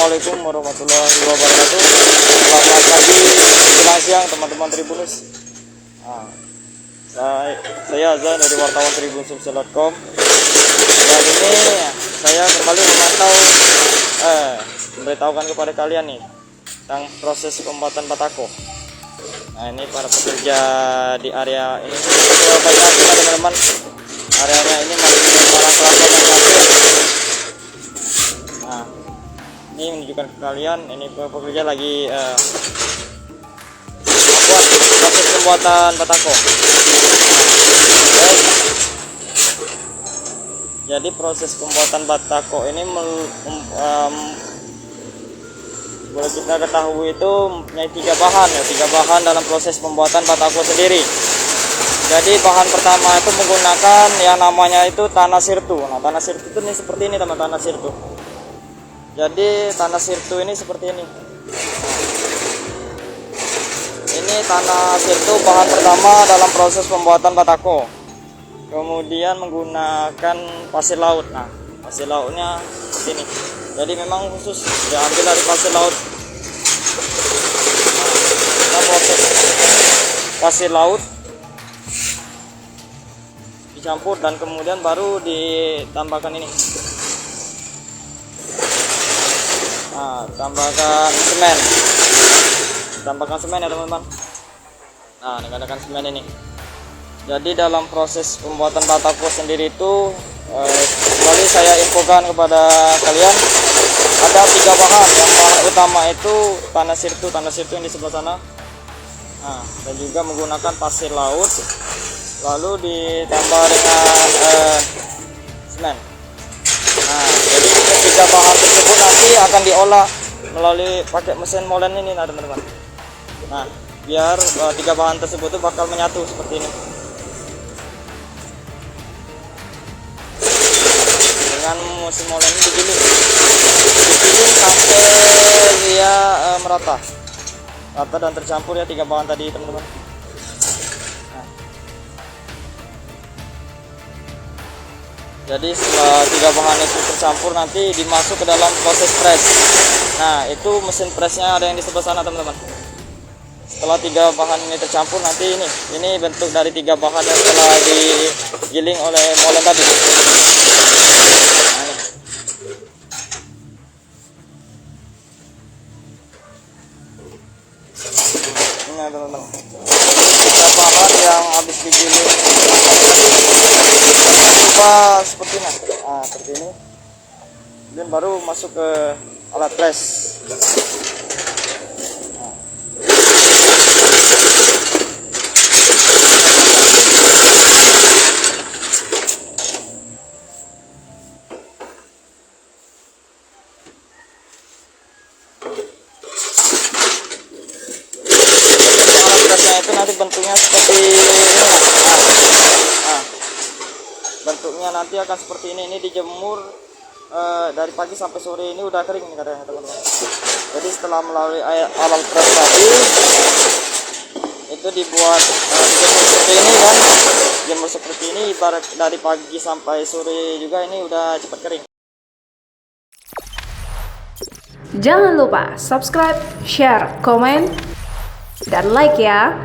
Assalamualaikum warahmatullahi wabarakatuh. Selamat pagi menjelang siang teman-teman Tribunus. Saya Azan dari wartawan tribunus.com. Dan ini saya kembali memantau memberitahukan kepada kalian nih tentang proses pembuatan batako. Nah, ini para pekerja di area ini banyak teman-teman. Areanya ini masih para kelapa dan pasir. Nah, ini menunjukkan ke kalian ini pekerja lagi buat proses pembuatan batako. Jadi proses pembuatan batako ini boleh kita ketahui itu mempunyai tiga bahan dalam proses pembuatan batako sendiri. Jadi bahan pertama itu menggunakan yang namanya itu tanah sirtu. Nah, tanah sirtu itu nih seperti ini teman, tanah sirtu. Jadi tanah sirtu ini seperti ini. Ini tanah sirtu bahan pertama dalam proses pembuatan batako. Kemudian menggunakan pasir laut. Nah, pasir lautnya seperti ini. Jadi memang khusus diambil dari pasir laut. Nah, proses pasir laut dicampur dan kemudian baru ditambahkan ini. Nah, tambahkan semen. Tambahkan semen ya teman-teman. Nah, dikatakan semen ini. Jadi dalam proses pembuatan batako sendiri itu kembali saya infokan kepada kalian ada tiga bahan. Yang bahan utama itu tanah sirtu yang di sebelah sana. Nah, dan juga menggunakan pasir laut, lalu ditambah dengan semen. Nah, jadi ketiga bahan tersebut nanti akan diolah melalui pakai mesin molen ini, nah teman-teman. Nah, biar tiga bahan tersebut itu bakal menyatu seperti ini. Dengan mesin molen ini digiling sampai dia merata dan tercampur ya tiga bahan tadi teman-teman. Jadi setelah tiga bahan itu tercampur nanti dimasuk ke dalam proses press. Nah, itu mesin pressnya ada yang di sebelah sana teman-teman. Setelah tiga bahan ini tercampur nanti ini bentuk dari tiga bahan yang telah digiling oleh molen tadi. Nah, ini teman-teman. Tiga bahan yang habis digiling seperti ini. Nah, seperti ini. Dan baru masuk ke alat press. Alat pressnya itu nanti bentuknya seperti ini. Nah, bentuknya nanti akan seperti ini dijemur dari pagi sampai sore ini udah kering nih katanya teman-teman. Jadi setelah melalui alat press tadi itu dibuat dijemur seperti ini kan, jemur seperti ini ibarat dari pagi sampai sore juga ini udah cepat kering. Jangan lupa subscribe, share, komen, dan like ya.